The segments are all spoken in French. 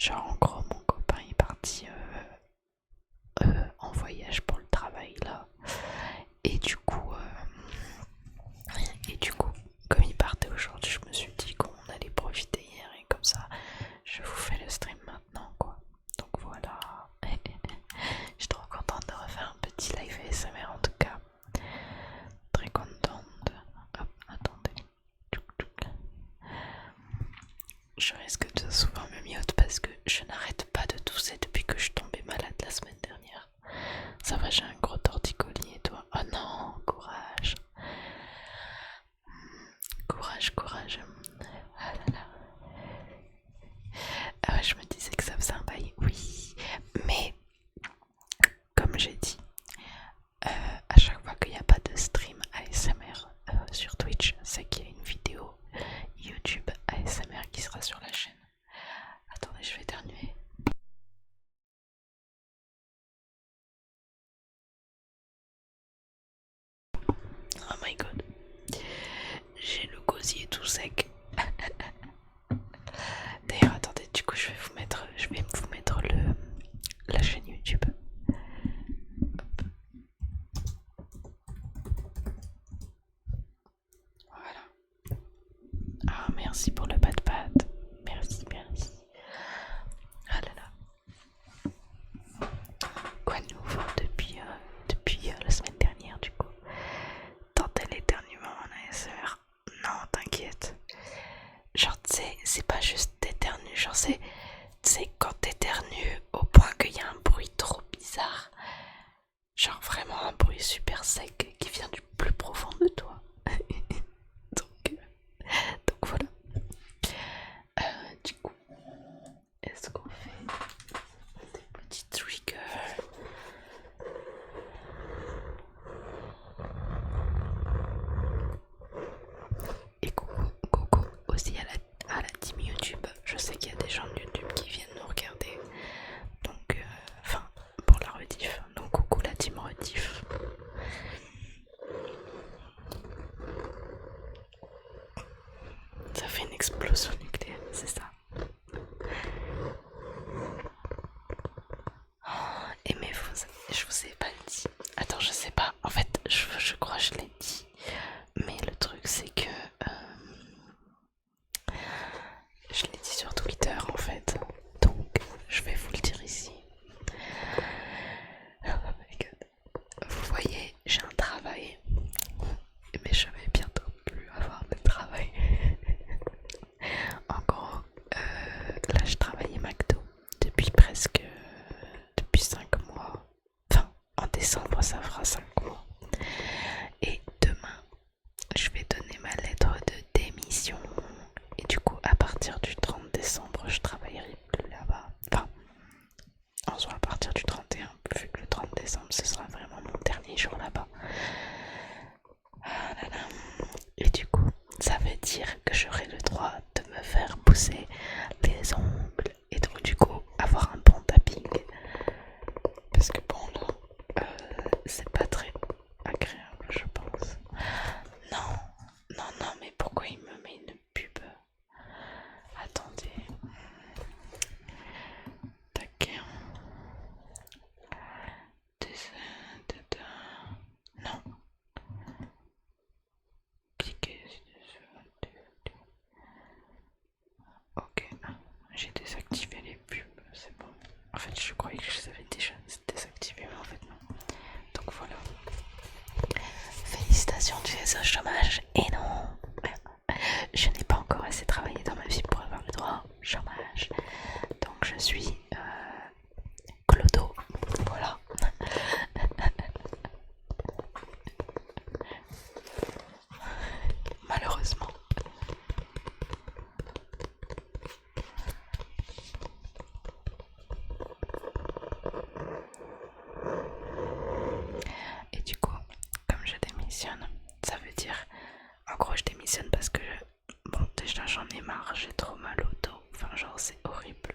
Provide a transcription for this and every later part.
Genre en gros mon copain est parti en voyage pour le travail là. Et du coup, comme il partait aujourd'hui, je me suis dit qu'on allait profiter hier et comme ça, je vous fais le stream maintenant quoi. Donc voilà, je suis trop contente de refaire un petit live ASMR en tout cas. Très contente. Hop, attendez. Je risque de souvent me mute parce que je n'arrête pas de tousser depuis que je suis tombée malade la semaine dernière. Ça va, j'ai un gros torticolis et toi? Oh non, courage. Courage, courage. Ah là là. Ah ouais, je me disais que ça faisait un bail. Oui, mais comme j'ai dit, à chaque fois qu'il n'y a pas de stream ASMR sur Twitch, c'est qu'il y a une vidéo YouTube ASMR qui sera sur la chaîne. Attendez, je vais éternuer. Oh my god. J'ai le gosier tout sec. D'ailleurs, attendez, du coup, je vais vous mettre la chaîne YouTube. Hop. Voilà. Ah, merci pour le pat-pat. Merci, merci. Ah là là. Quoi de nouveau depuis la semaine dernière, du coup? Tentez l'éternuement en ASMR. Non, t'inquiète. Genre, tu sais, c'est pas juste t'éternues, genre, c'est quand t'éternues au point qu'il y a un bruit trop bizarre. Genre, vraiment un bruit super sec qui vient du plus profond de toi. donc, donc voilà. Du coup, est-ce qu'on fait des petits triggers? Et coucou aussi à la team YouTube. Je sais qu'il y a des gens de YouTube qui viennent nous regarder. Donc, enfin, pour la rediff. Donc, coucou la team rediff. Ça fait une explosion nucléaire, c'est ça. Oh, et mais je vous ai pas dit. Attends, je sais pas. En fait, je crois que je l'ai dit. Mais le truc, c'est que je l'ai dit sur Twitter en fait. Donc, je vais vous le dire ici. Oh my god. Vous voyez, j'ai un travail. Mais je vais bientôt plus avoir de travail. En gros, là je travaillais McDo depuis 5 mois. Enfin, en décembre ça fera 5 mois. Et demain, je vais donner ma lettre de démission. Et du coup, à partir du 30 décembre, je travaillerai plus là-bas. Enfin, en soit à partir du 31, vu que le 30 décembre, ce sera vraiment mon dernier jour là-bas. Ah là là. Et du coup, ça veut dire que j'aurai le droit de me faire pousser les ongles et donc du coup avoir un bon tapping. Parce que bon là, c'est pas très agréable je pense. Non, non, non, mais pourquoi il me met une pub? Attendez. Tac. Non. Cliquez. Ok. J'ai désactivé les pubs, c'est bon. En fait, je croyais que je les avais déjà désactivés, mais en fait non. Donc voilà. Félicitations, tu es au chômage. Et non, je n'ai pas encore assez travaillé dans ma vie pour avoir le droit au chômage. Donc je suis clodo. Voilà. Malheureusement. Et du coup, comme je démissionne, ça veut dire, en gros je démissionne parce que, bon déjà j'en ai marre, j'ai trop mal au dos, enfin genre c'est horrible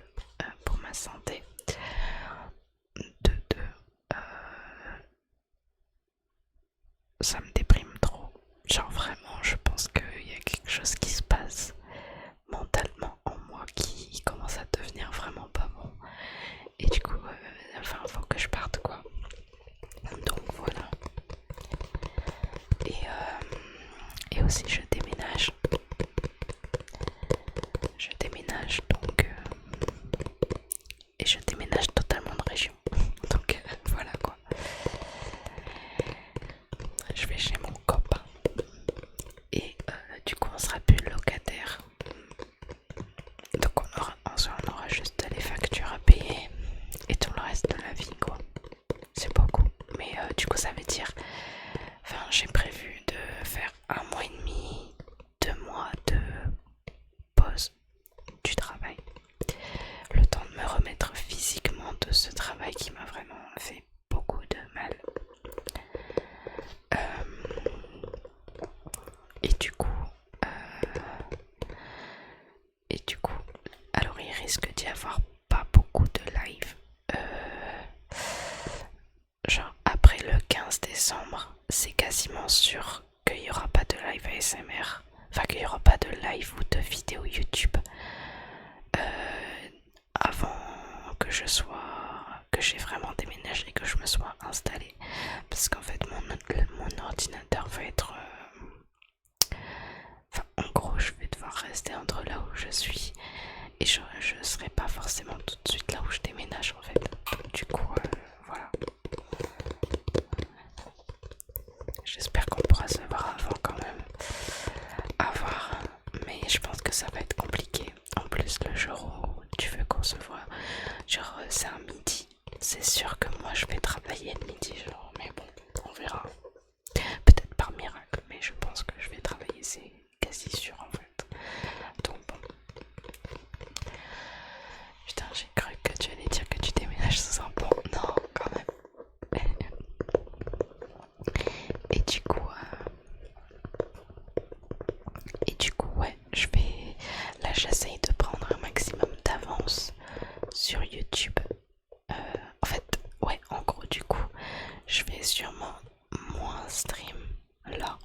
pour ma santé. Ça me déprime trop. Genre vraiment, je pense qu'il y a quelque chose qui se passe mentalement en moi qui commence à devenir vraiment pas de ce travail qui m'a vraiment fait beaucoup de mal. Et du coup, alors il risque d'y avoir pas beaucoup de live. Genre après le 15 décembre, c'est quasiment sûr qu'il n'y aura pas de live ASMR. Enfin qu'il n'y aura pas de live ou de vidéo YouTube avant que j'ai vraiment déménagé, que je me sois installée. Parce qu'en fait mon ordinateur va être... Enfin en gros je vais devoir rester entre là où je suis. Et je serai pas forcément tout de suite là où je déménage en fait. Donc, du coup, voilà. J'espère qu'on pourra se voir avant quand même. À voir. Mais je pense que ça va être compliqué. En plus, le jour où tu veux qu'on se voit, genre c'est un midi. C'est sûr que moi je vais travailler le midi, genre. Mais bon, on verra. Peut-être par miracle, mais je pense que je vais travailler, c'est quasi sûr en fait. Donc bon. Putain, j'ai cru que tu allais dire que tu déménages sous un pont. Non, quand même. Et du coup, ouais, là, j'essaye de prendre un maximum d'avance sur YouTube. En fait, ouais, en gros, du coup, je vais sûrement moins stream là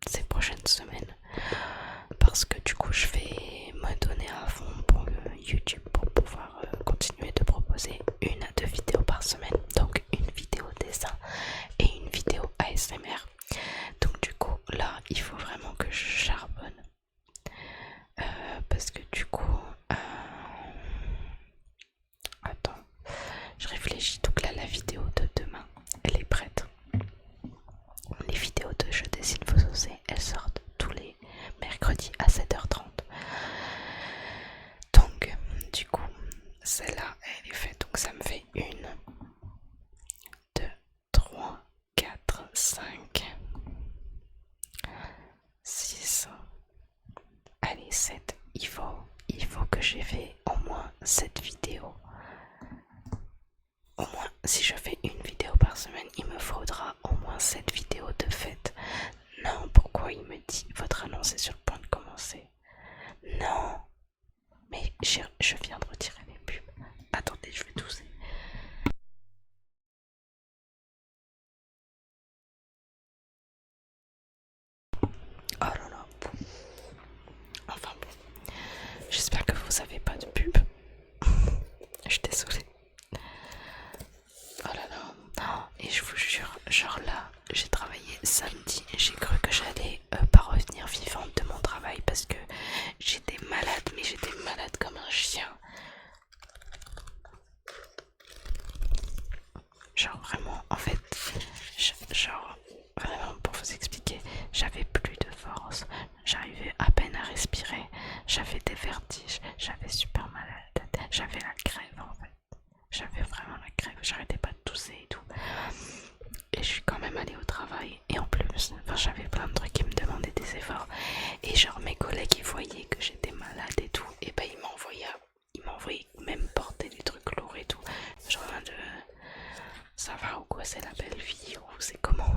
ces prochaines semaines parce que du coup, je vais me donner à fond pour YouTube pour pouvoir continuer de proposer 1 à 2 vidéos par semaine. Donc, une vidéo dessin et une vidéo ASMR. Donc du coup là il faut vraiment que je charbonne parce que du coup attends, je réfléchis. Donc là la vidéo de demain elle est prête. Les vidéos de Je dessine vos osés elles sortent tous les mercredis à 7h30. Donc du coup celle-là elle est faite. Donc ça me fait 1, 2, 3, 4, 5, 6, allez 7. Il faut que j'ai fait au moins 7 vidéos. Au moins, si je fais une vidéo par semaine, il me faudra au moins 7 vidéos de fête. Non, pourquoi il me dit votre annonce est sur le point de commencer? Non, mais je viens de retirer les pubs. Attendez, je vais tousser. Oh là là. Enfin bon, j'espère que vous avez pas de pub. Je suis désolée. Oh là là. Et je vous jure, genre là, j'ai travaillé samedi et j'ai cru que j'allais pas revenir vivante de mon travail parce que j'étais malade, mais j'étais malade comme un chien. Genre vraiment, en fait, genre vraiment pour vous expliquer, j'avais plus de force, j'arrivais à peine à respirer, j'avais des vertiges, j'avais super mal à la tête, j'avais la crève en fait. J'avais vraiment la crève, j'arrêtais pas de tousser et tout. Et je suis quand même allée au travail. Et en plus, enfin, j'avais plein de trucs qui me demandaient des efforts. Et genre mes collègues ils voyaient que j'étais malade et tout. Et ben ils m'envoyaient même porter des trucs lourds et tout. Genre de... Ça va ou quoi, c'est la belle vie ou c'est comment?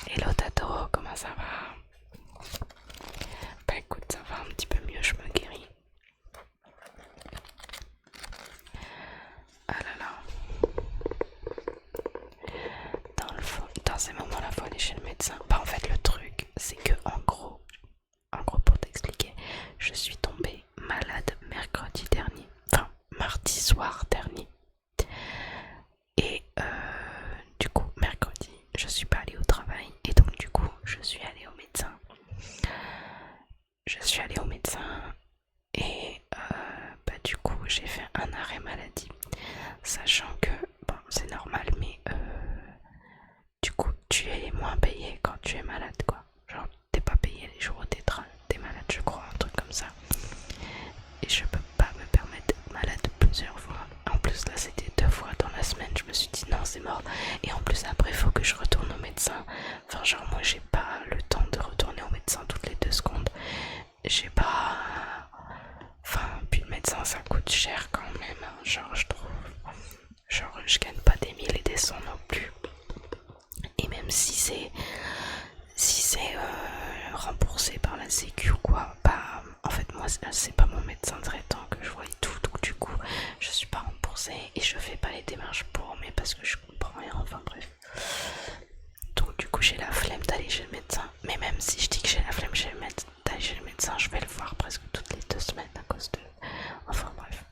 Hello Tato, comment ça va? Bah écoute, ça va un petit peu mieux, je me guéris. Ah là là. Dans ces moments-là, faut aller chez le médecin. Bah en fait le truc, c'est que en gros pour t'expliquer, je suis tombée malade mercredi dernier. Enfin, mardi soir dernier. Et du coup, mercredi, je suis pas allée au travail. Et donc du coup, je suis allée au médecin. Et bah du coup, j'ai fait un arrêt maladie. Sachant que, bon, c'est normal, mais du coup, tu es moins payé quand tu es malade, quoi. Genre, t'es pas payé les jours où t'es malade, je crois, un truc comme ça. Et je peux pas me permettre d'être malade plusieurs fois. En plus, là, c'était 2 fois dans la semaine. Je me suis dit, non, c'est mort. Et en plus, après, il faut que je retourne au médecin. Enfin, genre, moi, j'ai pas le temps de retourner au médecin toutes les 2 secondes. J'ai pas... Enfin, puis le médecin, ça coûte cher quand même. genre je trouve. Genre je gagne pas des mille et des cents non plus. Et même si c'est remboursé par la sécu ou quoi, bah en fait moi c'est pas mon médecin traitant que je vois et tout, donc du coup je suis pas remboursée et je fais pas les démarches pour, mais parce que je comprends rien, enfin bref. Donc du coup j'ai la flemme d'aller chez le médecin, mais même si je dis que j'ai la flemme d'aller chez le médecin, je vais le voir presque toutes les 2 semaines à cause de... Enfin bref.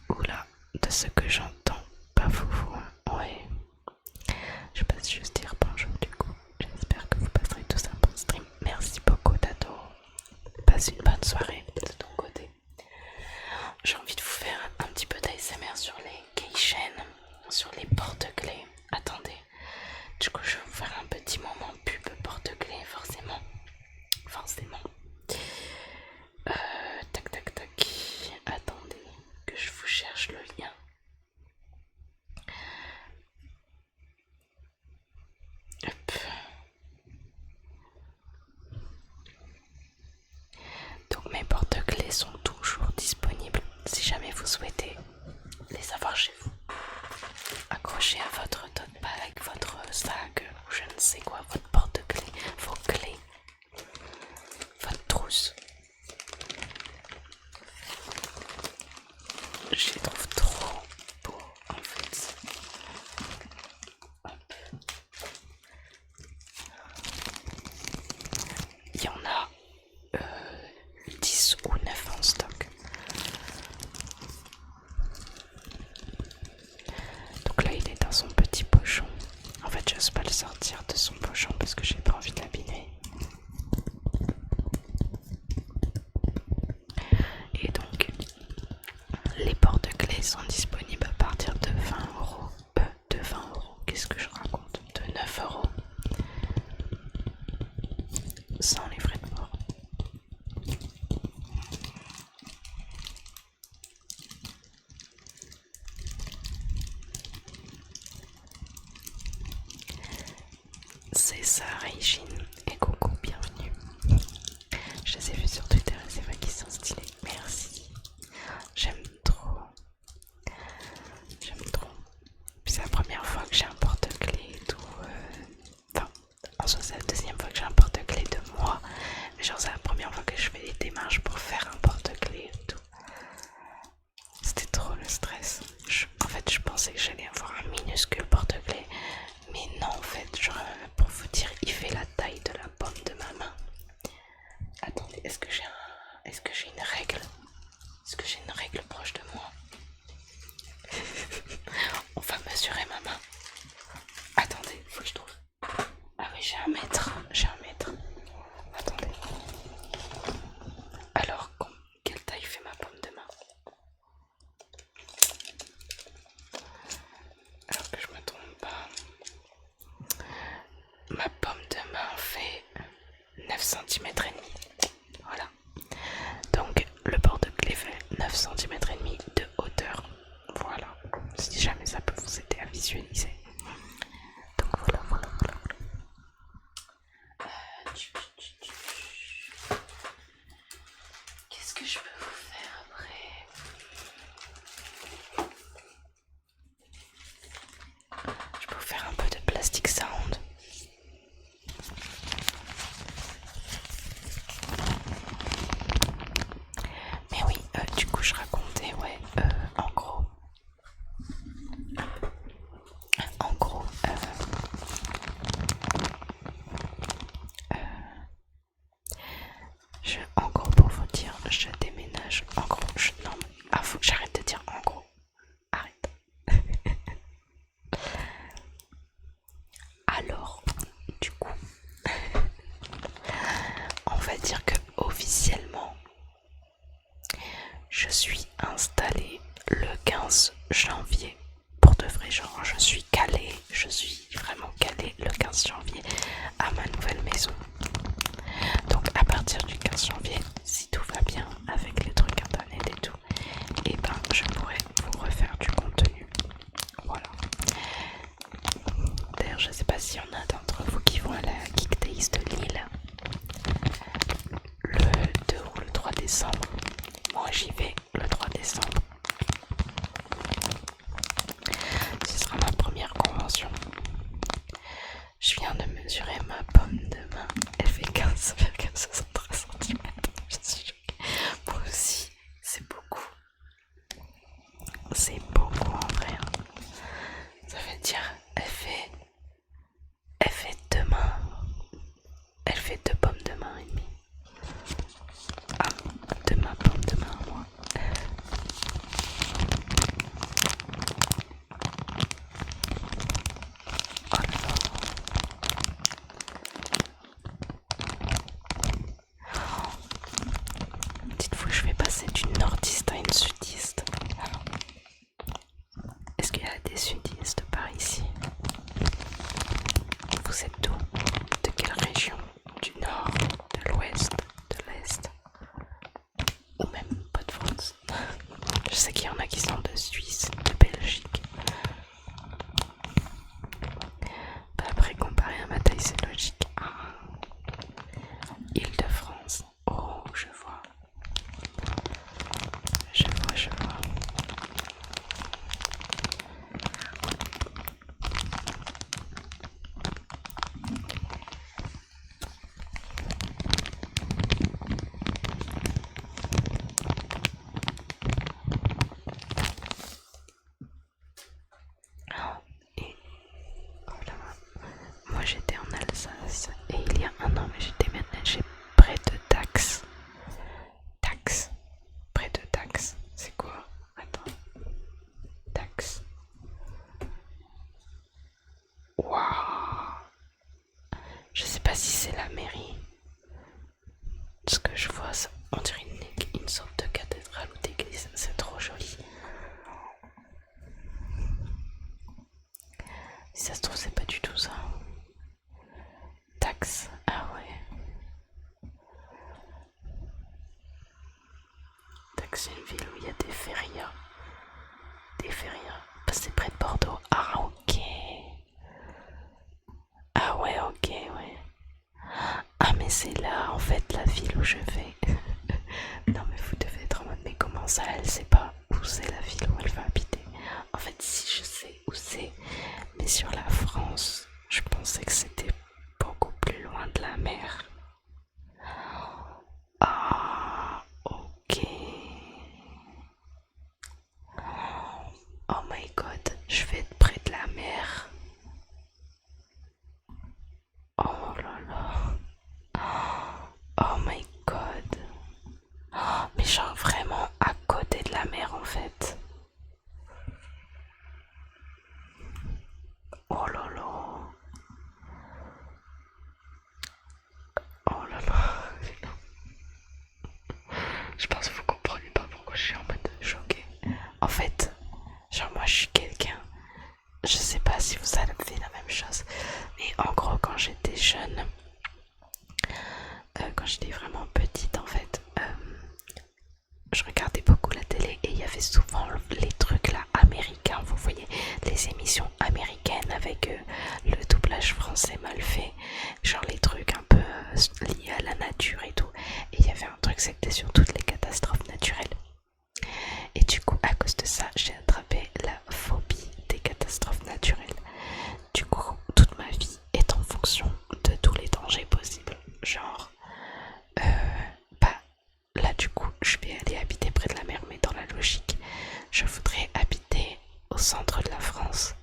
Oula, de ce que j'entends, pas vous, ouais. Je passe juste dire bonjour du coup. J'espère que vous passerez tous un bon stream. Merci beaucoup Tato. Passe une bonne soirée de ton côté. J'ai envie de vous faire un petit peu d'ASMR sur les keychains, sur les porte-clés. Attendez, du coup je vais vous faire un petit moment pub porte-clés forcément. Forcément. Tac tac tac. Attendez que je vous cherche le lien. Hop. Donc mes porte-clés sont toujours disponibles si jamais vous souhaitez les avoir chez vous. Accrochez à votre tote bag, votre sac ou je ne sais quoi, votre porte-clés, vos clés, votre trousse. Je les trouve trop beaux en fait. Hop. Il y en a 10 ou 9 en stock. Donc là il est dans son petit pochon. En fait j'ose pas le sortir de son pochon parce que j'ai pas envie de l'abîmer. Et donc les porte-clés sont disponibles à partir de 20€. De 20€, qu'est-ce que je raconte? De 9€. Sans les frais de port. C'est ça, Régine. Et coucou, bienvenue. Je les ai vus sur Twitter et c'est vrai qu'ils sont stylés. Merci. J'aime trop. J'aime trop. C'est la première fois que j'ai un porte-clés et tout. Enfin, en soi, c'est la deuxième fois que j'ai un porte-clés de moi. Mais genre, c'est la première fois que je fais les démarches pour faire un porte-clés et tout. C'était trop le stress. En fait, je pensais que j'allais avoir un minuscule porte-clés. Mais non, en fait, genre, pour vous dire, il fait la taille de la paume de ma main. Attendez, est-ce que j'ai une règle? Est-ce que j'ai une règle proche de moi? On va mesurer ma main. Attendez, faut que je trouve. Ah oui, j'ai un mètre. Attendez. Alors, quelle taille fait ma paume de main? Alors que je me trompe pas. Ma paume de main fait 9 cm et demi. Voilà. Donc le porte-clés fait 9 cm et demi de hauteur. Voilà. Si jamais ça peut vous aider à visualiser. Donc voilà. pas si c'est la mairie. Ce que je vois, on dirait une sorte de cathédrale ou d'église. C'est trop joli. Si ça se trouve, c'est pas du tout ça. Dax. Ah ouais. Dax, c'est une ville où il y a des férias. Des férias. C'est près de Bordeaux. Ah ok. Ah ouais, ok, ouais. Ah mais c'est là en fait la ville où je vais. Non mais vous devez être en mode mais comment ça elle sait pas où c'est la ville où elle va habiter. En fait si je sais où c'est, mais sur la France, je pensais que c'était beaucoup plus loin de la mer. Ah ok. Oh my god, je vais être près de la mer. Oh là là. Oh my god. Oh, mais genre vraiment à côté de la mer en fait. Oh là là. Oh là là. Je pense que vous comprenez pas pourquoi je suis en mode choqué. En fait, genre moi je suis quelqu'un, je sais pas si vous avez fait la même chose, mais en gros quand j'étais jeune, quand j'étais vraiment petite en fait, je regardais beaucoup la télé et il y avait souvent les trucs là américains, vous voyez, les émissions américaines avec le doublage français mal fait, genre les trucs un peu liés à la nature et tout. Et il y avait un truc, c'était sur toutes les catastrophes naturelles. Et du coup, à cause de ça, j'ai attrapé la phobie des catastrophes naturelles. Du coup, toute ma vie est en fonction de tous les dangers possibles. Genre, bah là du coup, je vais aller habiter près de la mer, mais dans la logique, je voudrais habiter au centre de la France.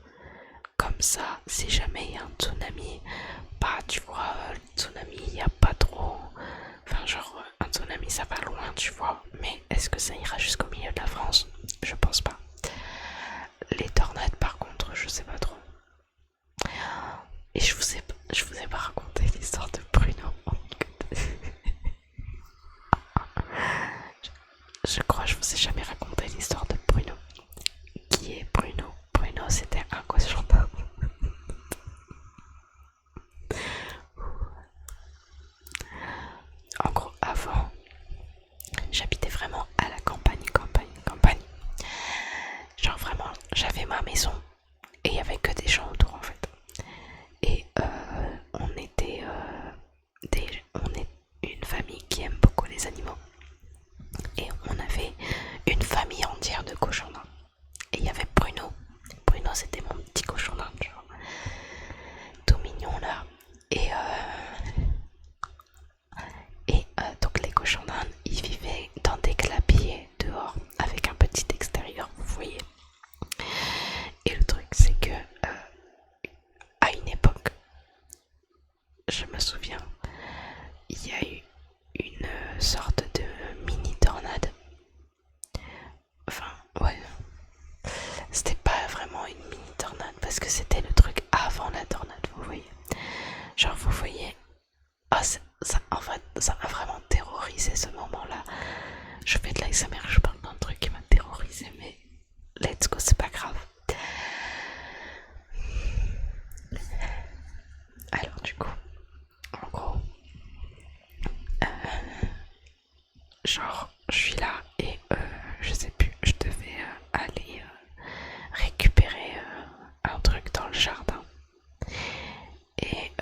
Comme ça, si jamais il y a un tsunami, bah tu vois, le tsunami, il n'y a pas trop. Enfin, genre, un tsunami ça va loin, tu vois. Mais est-ce que ça ira jusqu'au milieu de la France? Je pense pas. Les tornades, par contre, je sais pas trop. Et je vous ai pas raconté l'histoire de Bruno. Je crois que je vous ai jamais raconté l'histoire de Bruno. Qui est Bruno? Bruno, c'était un cochon d'Inde. En gros, avant, j'habitais vraiment à la campagne, campagne. Genre vraiment, j'avais ma maison et il y avait que des gens autour en fait. Et on était on est une famille qui aime beaucoup les animaux. Et on avait une famille entière de cochons d'Inde. Et il y avait Bruno. Bruno, c'était mon petit cochon d'Inde, genre tout mignon là. Donc les cochons d'Inde, ils vivaient dans des clapiers dehors avec un petit extérieur, vous voyez. Et le truc, c'est que à une époque, je me souviens, il y a eu une sorte de mini tornade. Enfin, ouais. C'était pas vraiment une mini tornade parce que c'était le truc avant la tornade, vous voyez. Genre, vous voyez. Ah, ça, en fait, ça m'a vraiment terrorisé ce moment-là. Je fais de l'ASMR, je parle d'un truc qui m'a terrorisé, mais let's go, c'est pas grave. Alors, du coup, en gros, genre, je suis là et je sais plus, je devais aller récupérer un truc dans le jardin. Et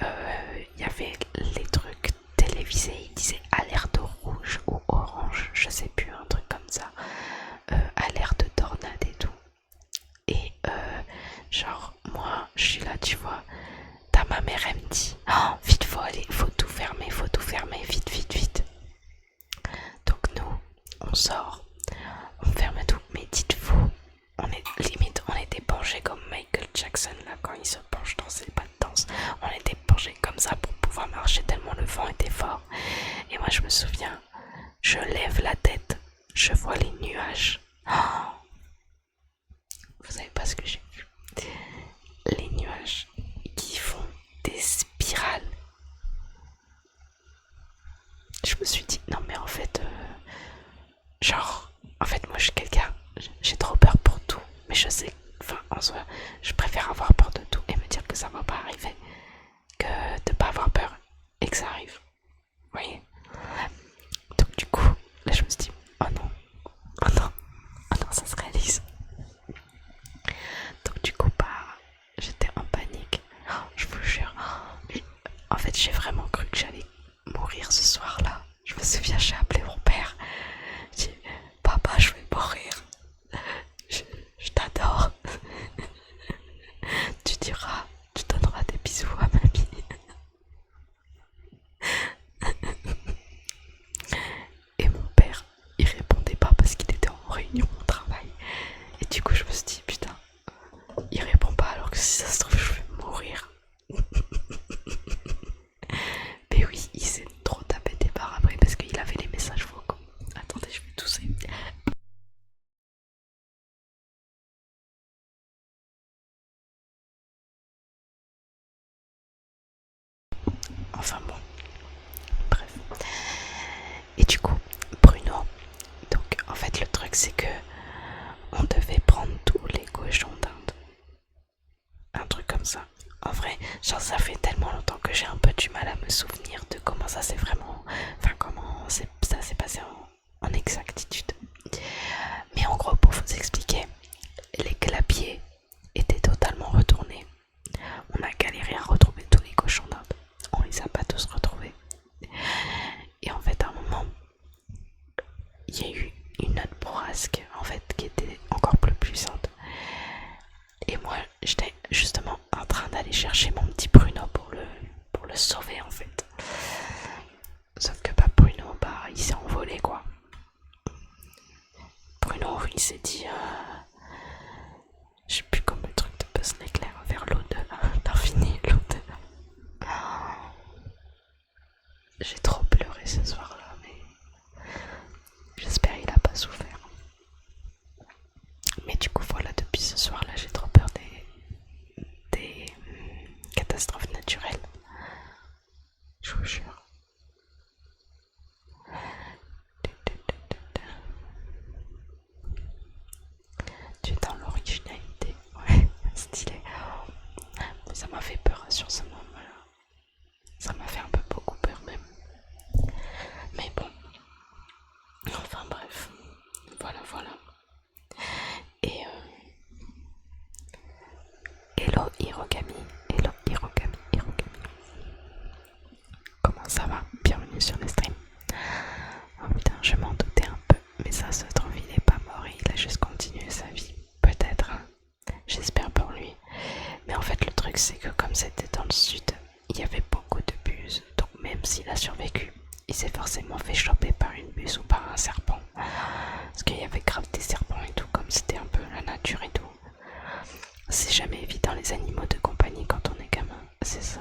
il y avait les trucs télévisés, ils disaient alerte rouge ou orange, je sais plus, un truc comme ça. Alerte tornade et tout. Et genre, moi, je suis là, tu vois. Ma mère, elle me dit oh, vite, faut aller, faut tout fermer, vite. Donc nous, on sort je me suis dit, non mais en fait, genre, en fait moi je suis quelqu'un, j'ai trop peur pour tout, mais je sais, enfin en soi, je préfère avoir peur de tout et me dire que ça va pas arriver, que de pas avoir peur et que ça arrive, vous voyez. Donc du coup, là je me suis dit, oh non, oh non, oh non, ça se réalise. Donc du coup, bah, j'étais en panique, oh, je vous jure. En fait, j'ai vraiment cru que j'allais mourir ce soir-là. Je me souviens, j'ai appelé mon père. J'ai dit, papa, je vais mourir. Je, je t'adore. Tu diras, tu donneras des bisous à mamie. Et mon père, il répondait pas parce qu'il était en réunion au travail. Et du coup, je me suis dit, putain, il répond pas alors que si ça se trouve, je vais mourir. Mais oui, il s'est trop tapé des barres après parce qu'il avait les messages vocaux. Attendez, je vais tousser. Enfin bon, bref. Et du coup, Bruno, donc en fait le truc c'est que on devait prendre tous les cochons d'Inde. Un truc comme ça. En vrai, genre ça fait tellement longtemps que j'ai un peu du mal à me souvenir de comment ça s'est vraiment... Enfin comment ça s'est passé en exactitude. Mais en gros, pour vous expliquer, les clapiers étaient totalement retournés. On a galéré à retrouver tous les cochons d'Inde. On les a pas tous retrouvés. Et en fait, à un moment, il y a eu une autre bourrasque en fait qui était encore plus puissante. Et moi, j'étais justement en train d'aller chercher mon petit Bruno pour le sauver en fait. Sauf que bah, Bruno, bah, il s'est envolé quoi. Bruno, il s'est dit, je sais plus comme le truc de Buzz l'éclair vers l'au-delà, l'infini, l'au-delà. J'ai trop pleuré ce soir-là, mais j'espère qu'il a pas souffert. Mais du coup, voilà, depuis ce soir-là, j'ai trop peur des catastrophes naturelles. Je vous jure. Tu es dans l'originalité. Ouais, stylé. Mais ça m'a fait peur sur ce moment-là. Ça m'a fait un peu beaucoup peur même. Mais bon. Enfin bref. Voilà, voilà. Et hello Hirogami. Hello Hirogami. Hirogami. Comment ça va? Bienvenue sur le stream. Oh putain, je m'en doutais un peu. Mais ça se trouve, il est pas mort et il a juste continué sa vie. Peut-être. Hein. J'espère pour lui. Mais en fait, le truc, c'est que comme c'était dans le sud, il y avait beaucoup de bus. Donc même s'il a survécu, il s'est forcément fait choper par une buse ou par un serpent. Parce qu'il y avait grave des serpents et tout, comme c'était un peu la nature et tout. C'est jamais évident les animaux de compagnie quand on est gamin. C'est ça.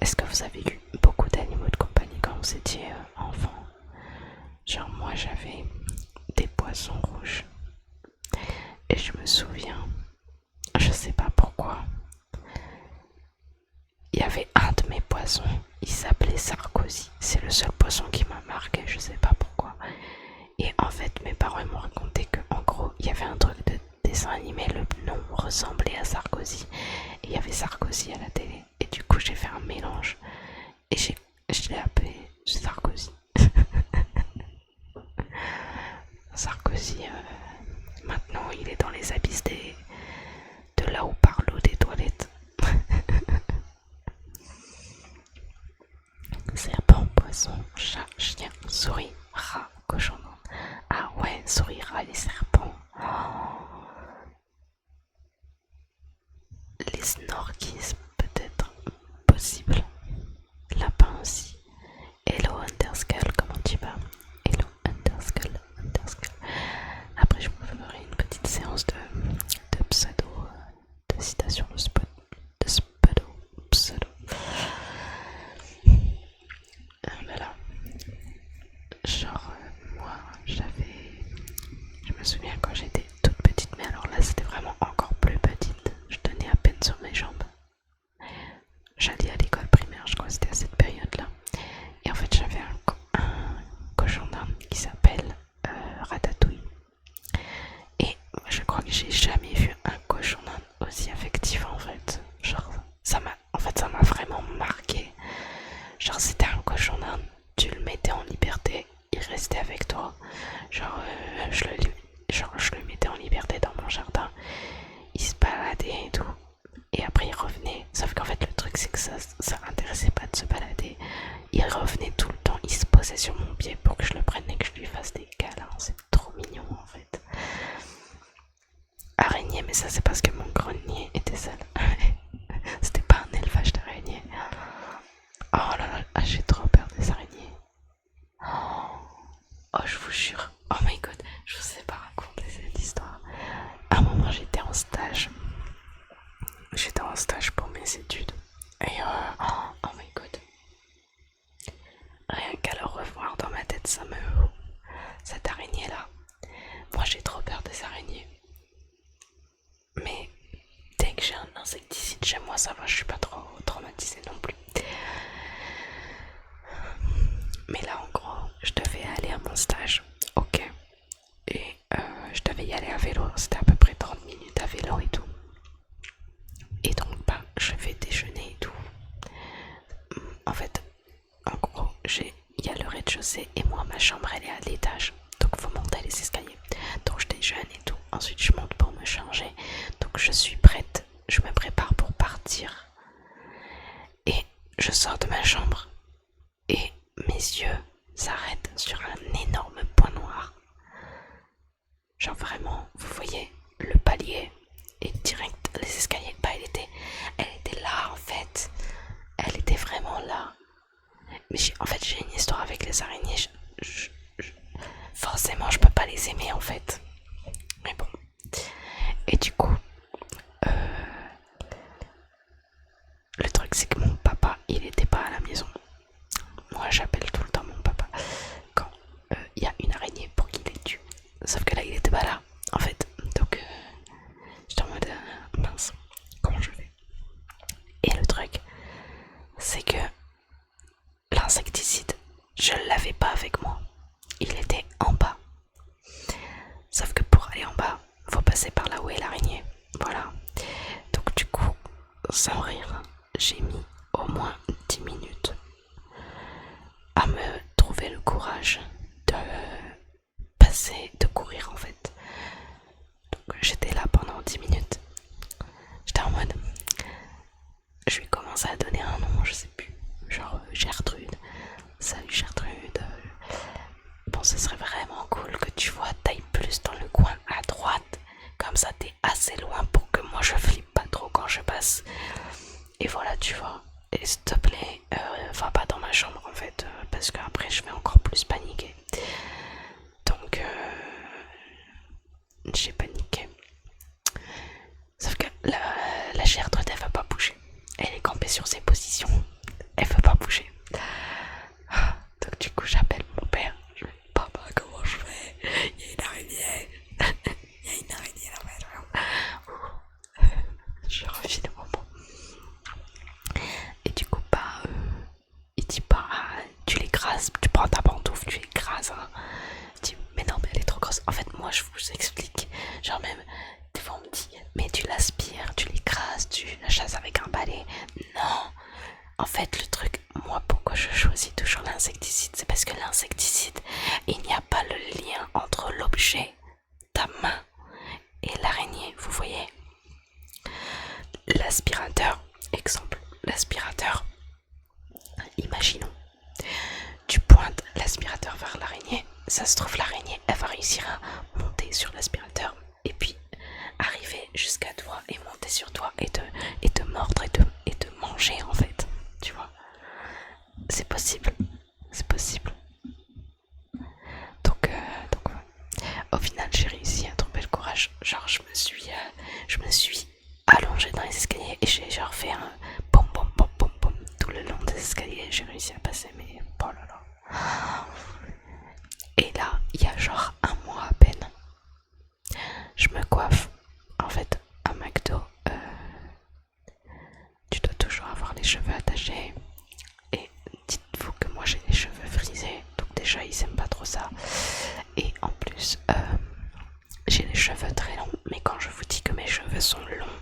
Est-ce que vous avez eu beaucoup d'animaux de compagnie quand vous étiez enfant? Genre moi j'avais des poissons rouges. Et je me souviens, je sais pas pourquoi, il y avait un de mes poissons, il s'appelait Sarkozy. C'est le seul poisson qui m'a marqué, je sais pas pourquoi. Et en fait, mes parents m'ont raconté que en gros, il y avait un truc de dessin animé, le nom ressemblait à Sarkozy. Et il y avait Sarkozy à la télé. Et du coup, j'ai fait un mélange. Et je l'ai appelé Sarkozy. Sarkozy, maintenant, il est dans les abysses de là où part l'eau des toilettes. Serpent, poisson, chat, chien, souris, rat, cochon. Ah ouais, souris, rat et serpents. Oh. Les snorkies, peut-être possible. Lapin aussi. Hello Underskull, comment tu vas? Hello Underskull, Underskull. Après, je me ferai une petite séance de pseudo, de citation de pseudo. Voilà. Genre, moi, je me souviens quand j'étais toute petite, mais alors là, c'était vraiment encore plus petite. Je tenais à peine sur mes jambes. J'allais à l'école primaire, je crois que c'était à cette Genre c'était un cochon d'Inde, tu le mettais en liberté, il restait avec toi. Genre, je le mettais en liberté dans mon jardin, il se baladait et tout. Et après il revenait. Sauf qu'en fait le truc c'est que ça l'intéressait pas de se balader. Il revenait tout le temps, il se posait sur mon pied pour que je le prenne et que je lui fasse des câlins. C'est trop mignon en fait. Araignée, mais ça c'est parce que mon grenier était sale. C'était pas un élevage d'araignées. Oh là là, j'ai trop peur des araignées. Oh, je vous jure. Oh my god, je vous ai pas raconté cette histoire. À un moment j'étais en stage. J'étais en stage pour mes études. Et oh my god. Rien qu'à le revoir dans ma tête, ça me... Cette araignée là. Moi j'ai trop peur des araignées. Mais dès que j'ai un insecticide chez moi, ça va, je suis pas trop traumatisée non plus. Mais là en gros, je devais aller à mon stage. Ok. Et je devais y aller à vélo. C'était à peu près 30 minutes à vélo et tout. Et donc bah je vais déjeuner et tout. En fait, en gros, il y a le rez-de-chaussée et moi ma chambre elle est à l'étage. Donc faut monter les escaliers. Donc je déjeune et tout. Ensuite je monte pour me changer. Donc je suis prête. Je me prépare pour partir. Et je sors de ma chambre. Et mes yeux s'arrêtent sur un énorme point noir. Genre vraiment, vous voyez le palier et direct les escaliers. Bah elle était là en fait. Elle était vraiment là. Mais en fait j'ai une histoire avec les araignées. Forcément je peux pas les aimer en fait. Mais bon. Et du coup, le truc c'est que mon papa il était pas à la maison. Moi j'appelle tout le temps mon papa quand il y a une araignée pour qu'il les tue. Sauf que là il était pas là en fait. Donc j'étais en mode mince, comment je fais? Et le truc c'est que l'insecticide je l'avais pas avec moi. Il était en bas. Sauf que pour aller en bas, faut passer par là où est l'araignée. Voilà. Donc du coup, sans rire, j'ai mis au moins 10 minutes à me trouver le courage de passer, de courir en fait. Donc j'étais là pendant 10 minutes. J'étais en mode... Je lui commençais à donner un nom, je sais plus. Genre Gertrude. Salut Gertrude. Bon, ce serait vraiment cool que tu vois taille plus dans le coin à droite. Comme ça, t'es assez loin pour que moi je flippe pas trop quand je passe. Et voilà, tu vois. Et s'il te plaît, va pas dans ma chambre en fait. Parce qu'après, je vais encore plus paniquer. Donc, j'ai paniqué. Sauf que la Gertrude, elle veut pas bouger. Elle est campée sur ses positions. Elle veut pas bouger. Donc, du coup, j'appelle mon père. Je lui dis, papa, comment je fais? Il y a une araignée. Il y a une araignée là-bas. Je refile le moment. Et du coup, bah, il dit, bah, tu l'écrases, tu prends ta pantoufle, tu l'écrases. Hein. Je dis, mais non, mais elle est trop grosse. En fait, moi, je vous explique. Genre, même, des fois, on me dit, mais tu l'aspires, tu l'écrases, tu la chasses avec un balai. Non. En fait, le truc, moi, pourquoi je choisis toujours l'insecticide, c'est parce que l'insecticide, il n'y a pas le lien entre l'objet, ta main et l'araignée, vous voyez. L'aspirateur, exemple, l'aspirateur, imaginons, tu pointes l'aspirateur vers l'araignée, ça se trouve l'araignée, elle va réussir à monter sur l'aspirateur et puis arriver jusqu'à toi et monter sur toi et te mordre et te manger en fait, tu vois. C'est possible, c'est possible. Donc au final j'ai réussi à trouver le courage. Genre je me suis allongée dans les escaliers et j'ai genre fait un pom pom pom pom pom tout le long des escaliers. J'ai réussi à passer, mais oh là là. Et là il y a genre un mois à peine, je me coiffe. En fait à McDo, tu dois toujours avoir les cheveux attachés. Et dites-vous que moi j'ai les cheveux frisés, donc déjà ils aiment pas trop ça. Et en plus, j'ai les cheveux très longs, mais quand je vous dis que mes cheveux sont longs,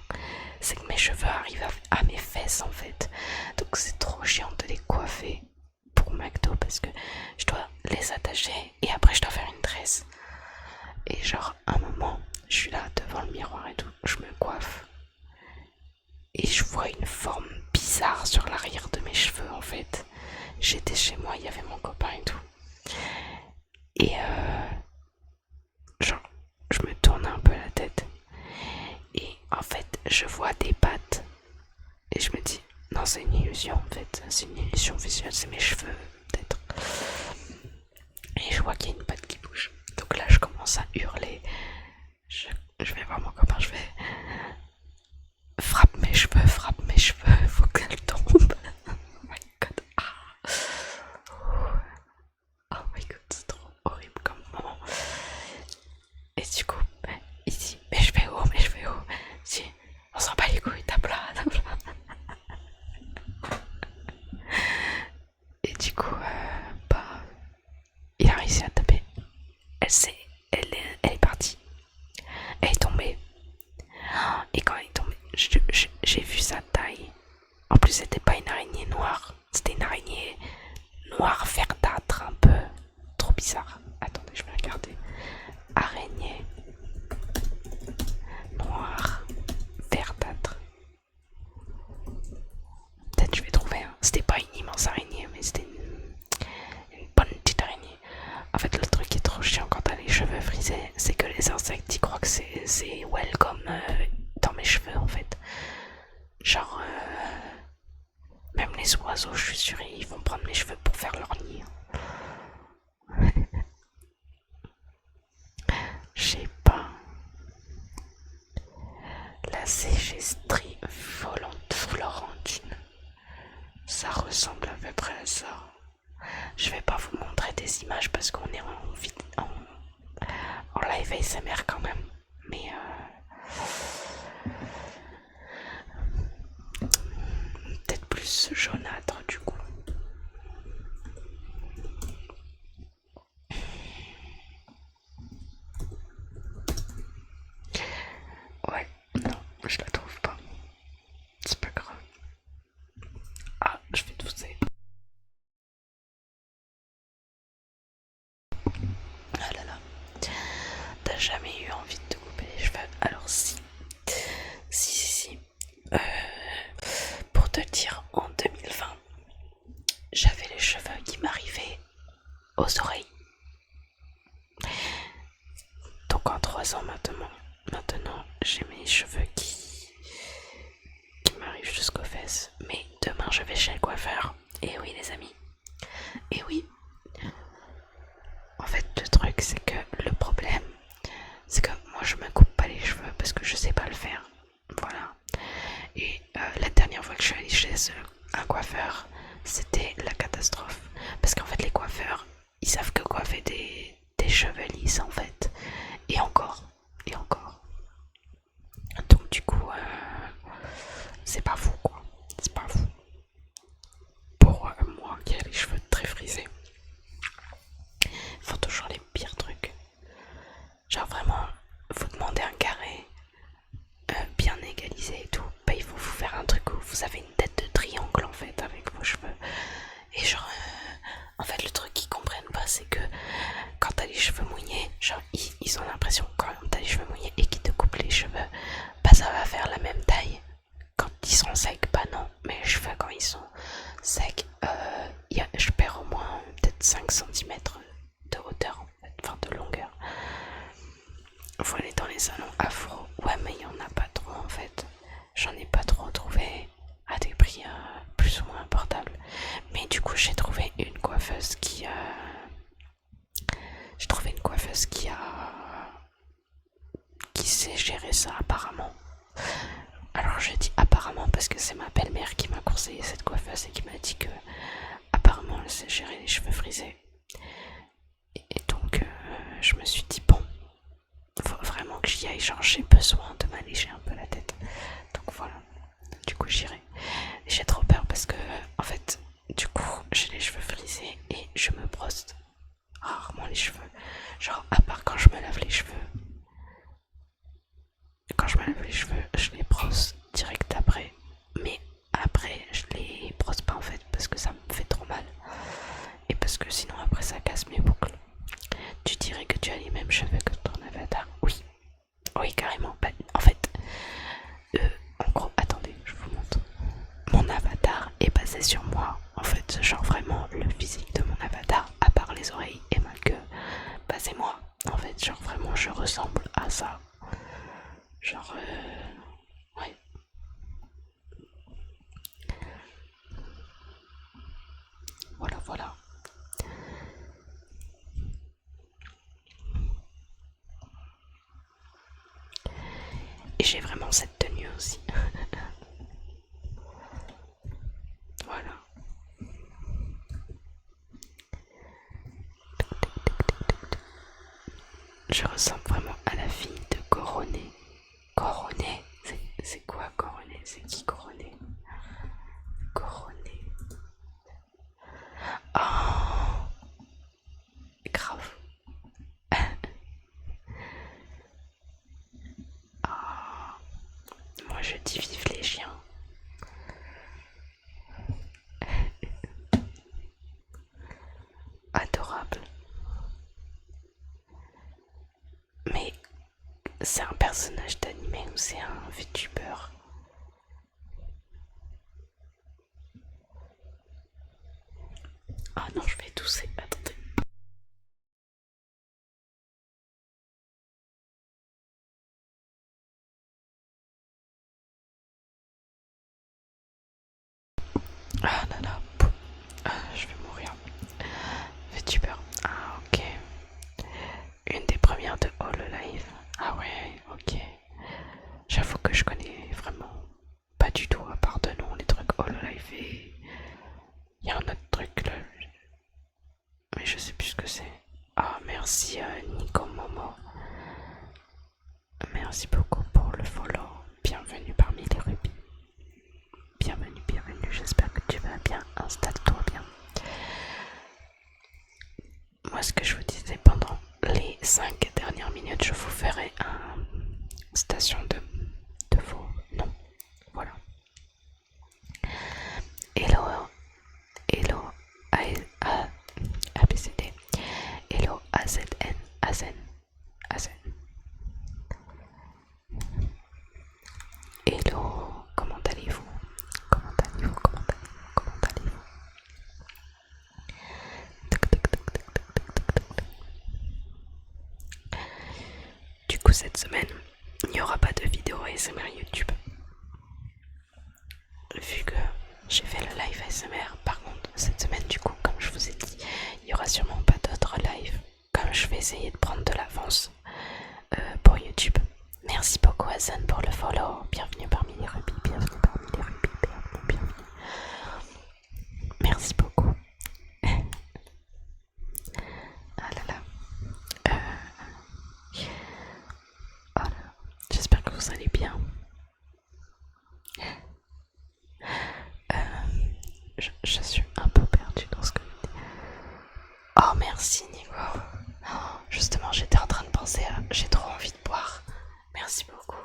c'est que mes cheveux arrivent à mes fesses en fait. Donc c'est trop chiant de les coiffer. parce que je dois les attacher et après je dois faire une tresse. Et genre, un moment, je suis là devant le miroir et tout, je me coiffe et je vois une forme bizarre sur l'arrière de mes cheveux en fait. J'étais chez moi, il y avait mon copain et tout. Et genre, je me tourne un peu la tête et en fait, je vois des pattes et je me dis, non, c'est une illusion en fait, c'est une illusion visuelle, c'est mes cheveux peut-être. Et je vois qu'il y a une patte qui bouge. Donc là, je commence à hurler. Je vais voir mon copain, je vais frappe mes cheveux, faut qu'elle tombe. Oh my god. Ah. Oh my god, c'est trop horrible comme moment. Et du coup, il dit, mais je vais où, mais je vais où. Je dis, on s'en bat les couilles, tape là, tape là. Et du coup, bah, il a réussi à taper. Elle est partie. Elle est tombée. Et quand elle est tombée, j'ai vu sa taille. En plus, c'était pas une araignée noire. C'était une araignée noire verdâtre, un peu trop bizarre. Attendez, je vais regarder. Araignée noire verdâtre. Peut-être je vais trouver. Hein. C'était pas une immense araignée, mais c'était une bonne petite araignée. En fait, le truc qui est trop chiant quand t'as les cheveux frisés, c'est que les insectes ils croient que c'est welcome dans mes cheveux en fait. Genre, même les oiseaux, je suis sûre, ils vont prendre mes cheveux pour faire leur nid. Je sais pas. La CG-Strie Florentine. Ça ressemble à peu près à ça. Je vais pas vous montrer des images parce qu'on est en live ASMR quand même. Mais peut-être plus jaunâtre du coup. Ouais, non, je la trouve pas. C'est pas grave. Ah, je vais tousser. Ah là là. T'as jamais eu envie de te couper les cheveux? Alors si. Si. Euh, pour te dire, en 2020, j'avais les cheveux qui m'arrivaient aux oreilles. Donc en 3 ans maintenant j'ai mes cheveux qui m'arrivent jusqu'aux fesses. Mais demain je vais chez le coiffeur. Et oui les amis. Et oui. En fait le truc c'est que le problème c'est que moi je me coupe pas les cheveux parce que je sais pas le faire. Voilà. Et la dernière fois que je suis allée chez un coiffeur, c'était la catastrophe. Parce qu'en fait les coiffeurs, ils savent que coiffer des cheveux lisses en fait. Et encore. Donc du coup, c'est pas fou quoi. C'est pas fou. Pour moi qui ai les cheveux très frisés, ils font toujours les pires trucs. Genre vraiment, vous demandez un carré bien égalisé et tout. Bah il faut vous faire un truc où vous avez une tête de triangle en fait avec vos cheveux. Et genre, en fait le truc qu'ils comprennent pas c'est que quand t'as les cheveux mouillés, genre ils ont l'impression que quand t'as les cheveux mouillés et qu'ils te coupent les cheveux, bah ça va faire la même taille. Quand ils sont secs, bah non, mes cheveux quand ils sont secs, je perds au moins peut-être 5 cm de hauteur en fait, enfin de longueur. Faut aller dans les salons afro, ouais mais il y en a pas trop en fait. J'en ai pas trop trouvé à des prix plus ou moins abordables. Mais du coup j'ai trouvé une coiffeuse qui sait gérer ça apparemment. Alors je dis apparemment parce que c'est ma belle-mère qui m'a conseillé cette coiffeuse et qui m'a dit que apparemment elle sait gérer les cheveux frisés. Et donc je me suis dit bon, faut vraiment que j'y aille, genre j'ai besoin de m'alléger un peu la tête. Donc voilà, du coup j'irai. J'ai trop peur parce que en fait du coup j'ai les cheveux frisés et je me brosse rarement les cheveux. Genre à part quand je me lave les cheveux. Quand je me lave les cheveux, je les brosse direct après. Mais après, je sur moi, en fait, genre vraiment le physique de mon avatar, à part les oreilles et ma queue, bah c'est moi. En fait, genre vraiment je ressemble à ça. Genre, ouais. Voilà, voilà. Et j'ai vraiment cette tenue aussi. Voilà. Je ressemble vraiment à la fille de Coronet. Coronet, c'est quoi Coronet? C'est qui Coronet? Coronet. Oh, grave. Oh, moi je dis vive les chiens. Adorable. Mais c'est un personnage d'animé ou c'est un VTuber? Ah non, je vais tousser. Attendez. Ah là là. Ah, je vais mourir. VTuber. Ah ok. Une des premières de Hololive. Ah ouais, ok. J'avoue que je connais vraiment pas du tout, à part de nom, les trucs Hololive et... Il y a un autre truc là, mais je sais plus ce que c'est. Ah merci Nico Momo. Merci beaucoup pour le follow. Bienvenue parmi les rubis. Bienvenue, bienvenue, j'espère que tu vas bien. Installe-toi bien. Moi ce que je vous disais, pendant les 5 dernières minutes, je vous ferai un station de vos noms. Voilà. Hello, hello, ABCD. Hello, AZN, AZN, AZN. Hello, comment allez-vous? Comment allez-vous? Comment allez-vous? Comment allez-vous? Du coup, cette semaine, il n'y aura pas de vidéo ASMR YouTube. Vu que j'ai fait le live ASMR, par contre, cette semaine, du coup, comme je vous ai dit, il n'y aura sûrement pas d'autres lives. Comme je vais essayer de prendre de l'avance pour YouTube. Merci beaucoup Hassan pour le follow. Bienvenue parmi les rubis, bienvenue parmi les rubis, bienvenue, bienvenue. Merci beaucoup. Ah là là. Voilà. J'espère que vous allez bien. Je suis un peu perdue dans ce que je dis. Oh merci Nico. Oh, justement j'étais en train de penser à... J'ai trop envie de boire. Merci beaucoup.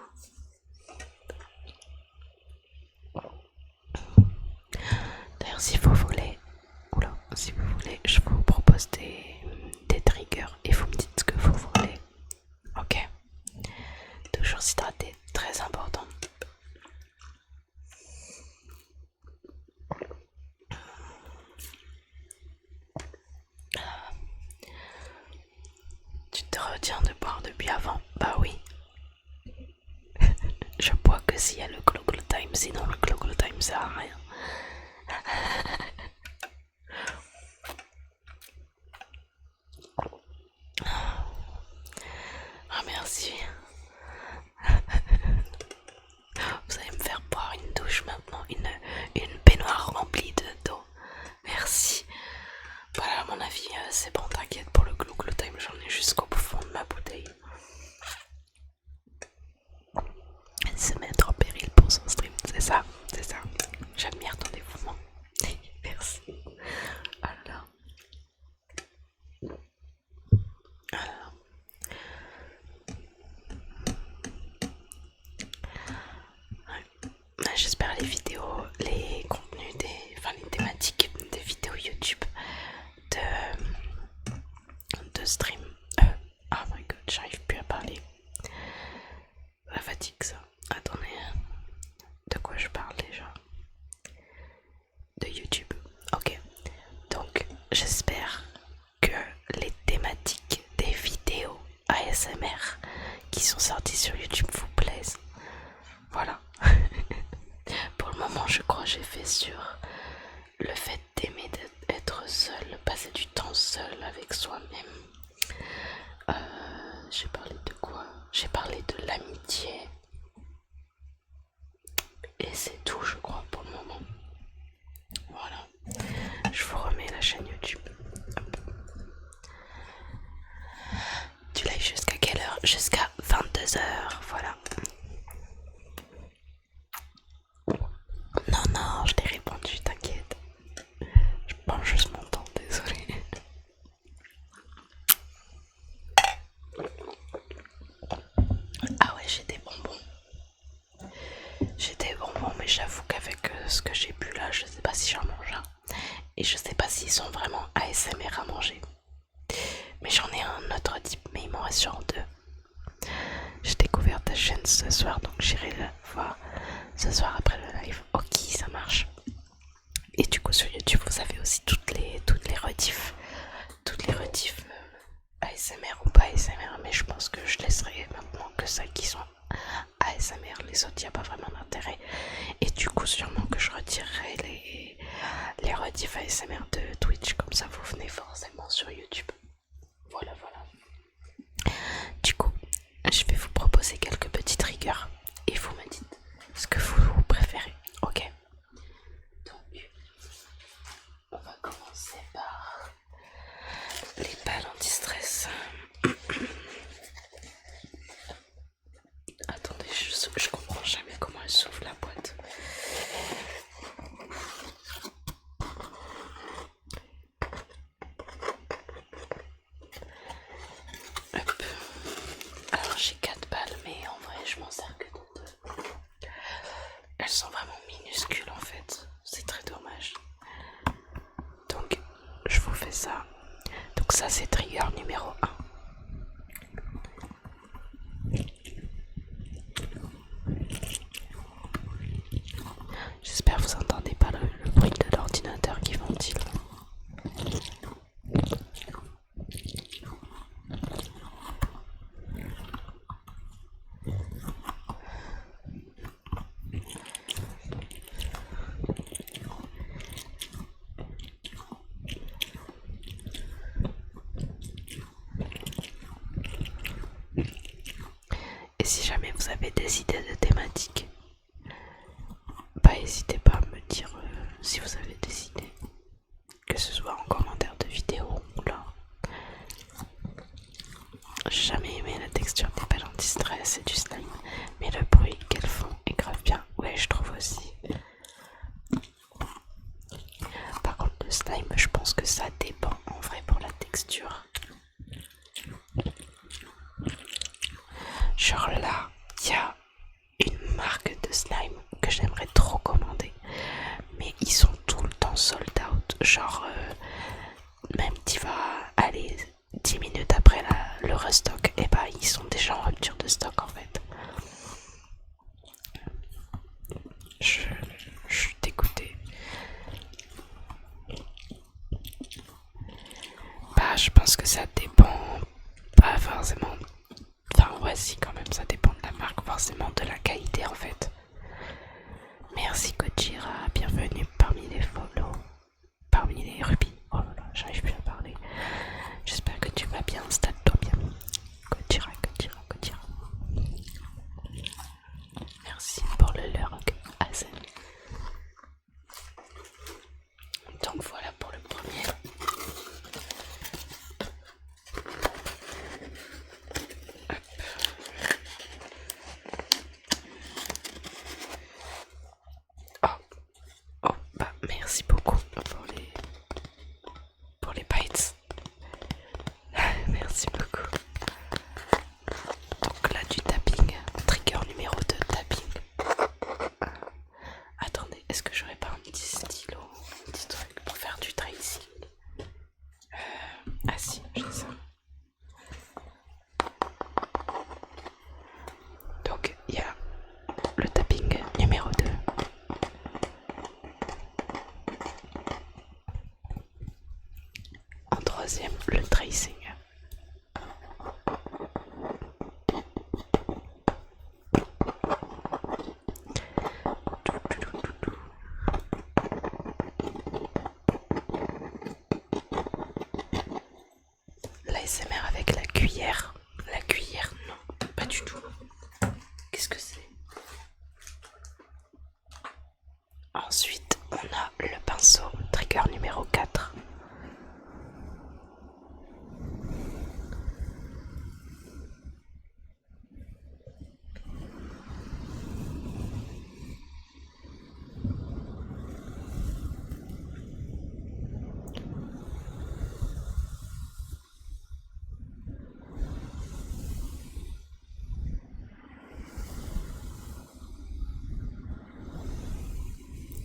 D'ailleurs si vous voulez... Oula, si vous voulez, je vous propose des triggers et vous me dites ce que vous voulez. Ok. Toujours s'hydrater, très important. Tu te retiens de boire depuis avant? Bah oui. Je bois que s'il y a le Global Time, sinon le Global Time sert à rien. Ah merci. Vous allez me faire boire une douche maintenant, une baignoire remplie d'eau. Merci. Voilà, à mon avis, c'est bon, t'inquiète pour le Global Time, j'en ai jusqu'au fond de ma bouteille. Se mettre en péril pour son stream, c'est ça, c'est ça. J'admire ton dévouement. Merci. Alors. Alors. le fait d'aimer être seul, passer du temps seul avec soi-même. J'ai parlé de quoi? J'ai parlé de l'amitié. Et c'est tout, je crois, pour le moment. Voilà. Je vous remets la chaîne YouTube. Hop. Tu live jusqu'à quelle heure? Jusqu'à 22h, voilà. Non, non, je t'ai répondu, t'inquiète. Je pense juste mon temps, désolé. Ah ouais, j'ai des bonbons. J'ai des bonbons, mais j'avoue qu'avec ce que j'ai bu là, je sais pas si j'en mange un. Et je sais pas s'ils sont vraiment ASMR à manger. Mais j'en ai un autre type, mais il m'en reste sur deux. J'ai découvert ta chaîne ce soir, donc j'irai la voir ce soir après le live. Ok, ça marche. Et du coup sur YouTube vous avez aussi toutes les rediffs. Toutes les rediffs ASMR ou pas ASMR, mais je pense que je laisserai maintenant que celles qui sont ASMR, les autres il n'y a pas vraiment d'intérêt. Et du coup sûrement que je retirerai les rediffs ASMR de Twitch, comme ça vous venez forcément sur YouTube. Voilà, voilà. Du coup, je vais vous proposer quelques petits triggers et vous me dites ce que vous préférez. Ok. Donc, on va commencer par les balles anti-stress. Attendez, je comprends jamais comment elle s'ouvre la boîte. Hop. Alors j'ai 4 balles, mais en vrai je m'en sers que dans 2. Elles sont vraiment minuscules en fait, c'est très dommage. Donc je vous fais ça. Donc ça c'est trigger numéro 1. J'espère que vous entendez pas le bruit de l'ordinateur qui ventile. Et si jamais vous avez des idées de thématiques, bah n'hésitez pas à me dire si vous avez des idées, que ce soit en commentaire de vidéo ou là. J'ai jamais aimé la texture des balles anti-stress et du slime, mais le bruit qu'elles font est grave bien. Ouais, je trouve aussi. Par contre le slime, je pense que ça dépend en vrai pour la texture. Genre là, il y a une marque de slime que j'aimerais trop commander, mais ils sont tout le temps sold out. Genre même tu vas aller 10 minutes après le restock, et bah ils sont déjà en rupture de stock en fait. Je suis dégoûtée. Bah je pense que ça dépend pas forcément. Enfin ouais si quand même, ça dépend de la marque, forcément de la qualité en fait. Merci Gojira, bienvenue parmi les follow, parmi les rubis. Oh là là, j'arrive plus à parler. J'espère que tu vas bien, installe-toi bien. Gojira, Gojira, Gojira. Merci pour le lurk, Hazen. Donc voilà pour le premier. Oh, bah merci beaucoup pour les bites. Merci beaucoup. Donc là du tapping, trigger numéro 2, tapping. Attendez, est-ce que j'aurais pas un petit stylo, un petit truc pour faire du tracing? Ah si, j'ai ça. Donc il y a le tapping numéro 2. En troisième, le tracing. ASMR avec la cuillère. La cuillère, non, pas du tout. Qu'est-ce que c'est? Ensuite, on a le pinceau, trigger numéro 4.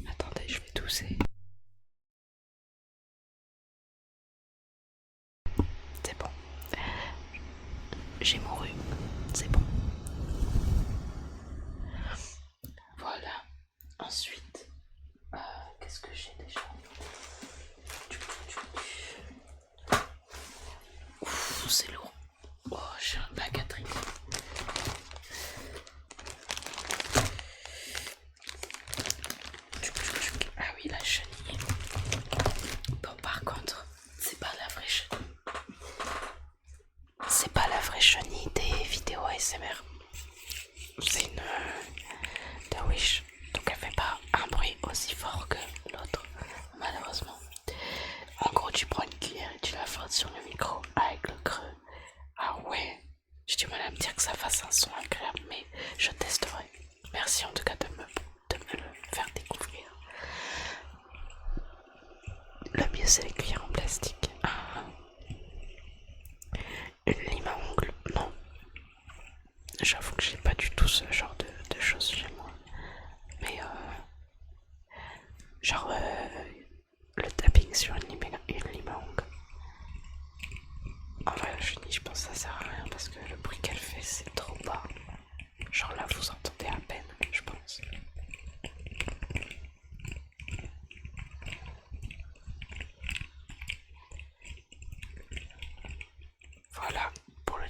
Attendez, je vais tousser. C'est bon. J'ai mouru. C'est bon. Voilà. Ensuite, qu'est-ce que j'ai déjà? Ouf, c'est lourd. Oh, j'ai un bac à trier. Ah oui, la chenille. Bon, par contre, c'est pas la vraie chenille. C'est pas la vraie chenille des vidéos ASMR. C'est une de Wish. Donc elle fait pas un bruit aussi fort que l'autre, malheureusement. En gros, tu prends une cuillère et tu la frottes sur le micro avec le creux. Ah ouais, j'ai du mal à me dire que ça fasse un son agréable, mais je testerai. Merci en tout cas de me le faire découvrir. Le mieux c'est les cuillères en plastique. Ah. Une lime à ongles, non. J'avoue que j'ai pas du tout ce genre de choses chez moi. Mais genre le tapping sur une lime à ongles. En vrai, la chenille, je pense que ça sert à rien parce que le bruit qu'elle fait, c'est trop bas. Genre là, vous entendez à peine, je pense. Voilà pour le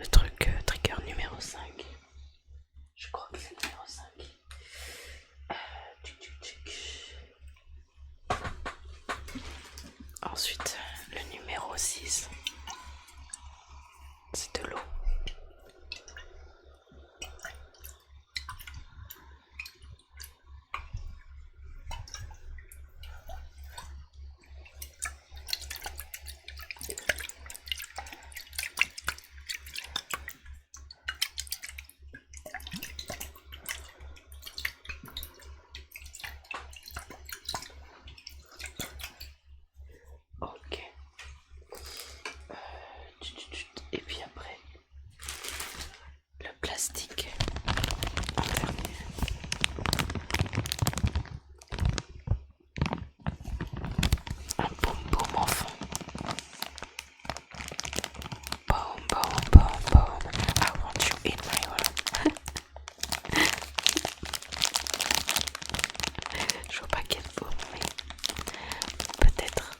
truc trigger numéro 5. Je crois que c'est le numéro 5. Ensuite, le numéro 6. C'est de l'eau. Ok. Et puis après, le plastique en dernier. Un boum boum en fond. Boom boom boom boom. I want you in my world. Je vois pas quel boom, mais peut-être.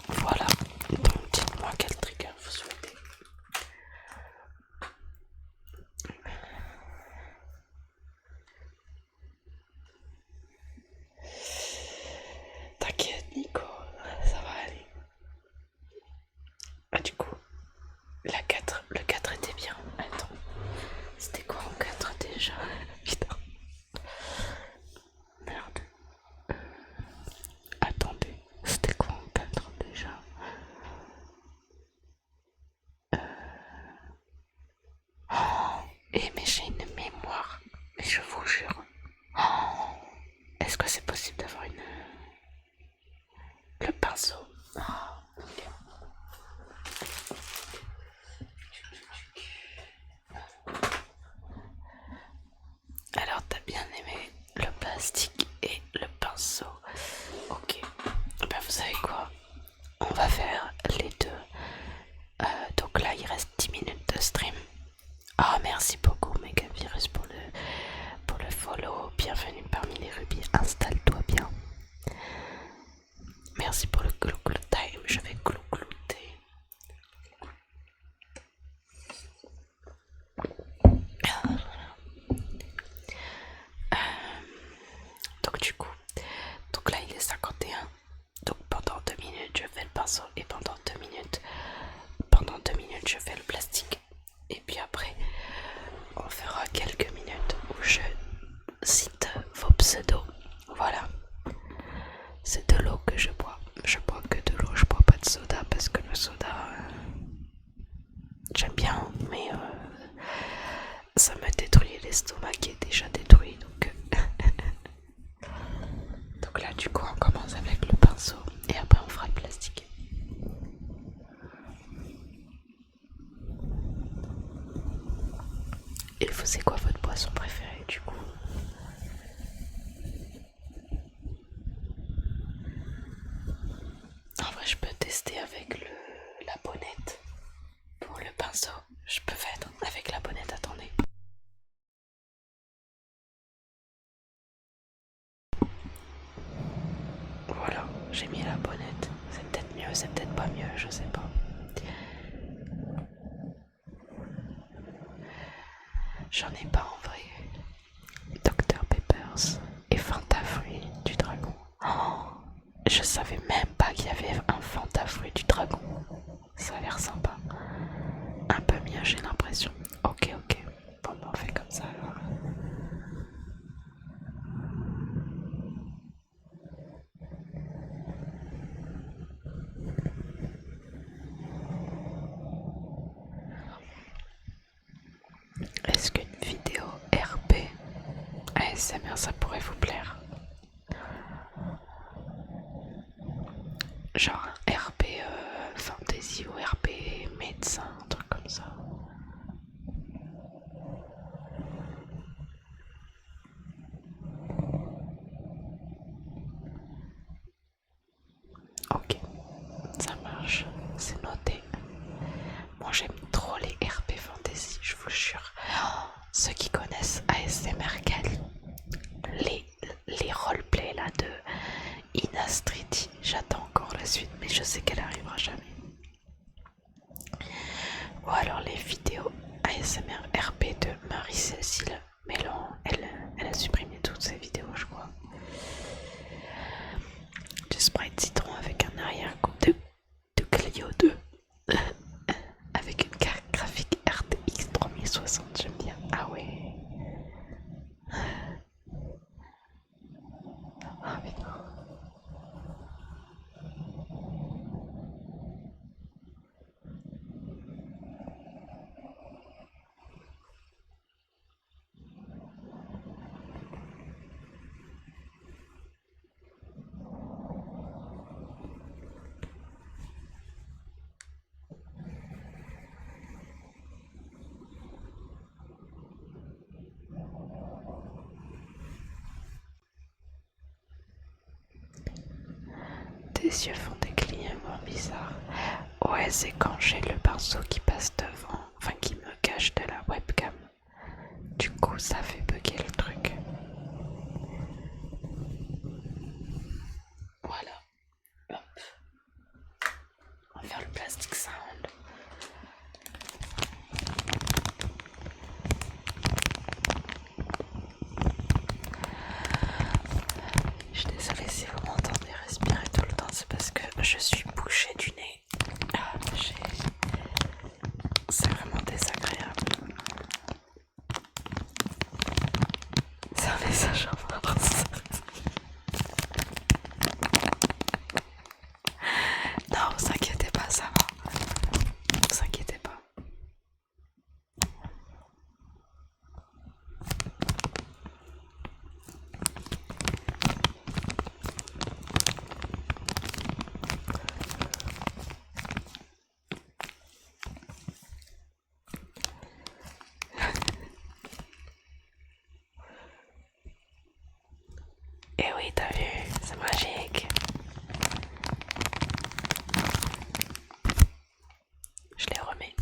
Voilà, donc dites-moi quel trigger vous souhaitez. T'inquiète Nico, ça va aller. Ah du coup, le 4 était bien. Attends, c'était quoi en 4 déjà? Putain. Merde. Attendez, c'était quoi en 4 déjà? Mais j'ai une mémoire. Mais je vous jure. Oh, est-ce que c'est possible d'avoir le pinceau? Oh, ok. Alors t'as bien aimé le plastique et le pinceau. Ok. Ben vous savez quoi? On va faire les deux. Donc là il reste 10 minutes de stream. Ah, merci beaucoup Megavirus pour le follow. Bienvenue parmi les rubis. Installe-toi bien. Merci pour le time. pinceau et pendant 2 minutes, je fais le plastique. Et puis après, on fera quelques minutes où je cite vos pseudos. Voilà. C'est de l'eau que je bois. Je bois que de l'eau, je bois pas de soda parce que le soda, j'aime bien, mais ça me détruit l'estomac qui est déjà détruit. Donc là, du coup, on commence avec le pinceau et après on fera le plastique. Et vous, c'est quoi votre boisson préférée du coup? En vrai, je peux tester avec la bonnette. Pour le pinceau, je peux faire avec la bonnette, attendez. Voilà, j'ai mis la bonnette. C'est peut-être mieux, c'est peut-être pas mieux, je sais pas. J'en ai pas en vrai. Dr Peppers et Fanta Fruit du dragon. Oh, je savais même pas qu'il y avait un Fanta Fruit du dragon. Ça a l'air sympa. Un peu mieux, j'ai l'impression. Ok, ok. Bon, on fait comme ça alors. Est-ce qu'une vidéo RP ASMR ça pourrait vous plaire? Genre un RP fantasy ou RP médecin, un truc comme ça. Ok, ça marche, c'est noté. Moi j'aime trop les RP fantasy, je vous jure. Oh, ceux qui connaissent ASMR Cal, les roleplays là de Ina Street, j'attends encore la suite, mais je sais qu'elle arrivera jamais. Ou alors les vidéos ASMR RP de Marie-Cécile Mélon, elle a supprimé toutes ses vidéos, je crois. Du Sprite citron avec un arrière-goût de Clio 2 avec une carte graphique RTX 3060, j'aime bien. Ah ouais. Ah putain. Tes yeux font des clignements bizarres. Ouais, c'est quand j'ai le pinceau qui passe devant, enfin qui me cache de la webcam. Du coup, ça fait bugger le truc. Voilà. Hop. On va faire le plastic sound. Je suis désolée si vous m'entendez respirer tout le temps, c'est parce que je suis bouchée du nez. Ah, c'est vraiment désagréable. C'est un message en France. Non, vous inquiétez pas, ça va. Vous inquiétez pas. Et oui, t'as vu, c'est magique. Je les remets.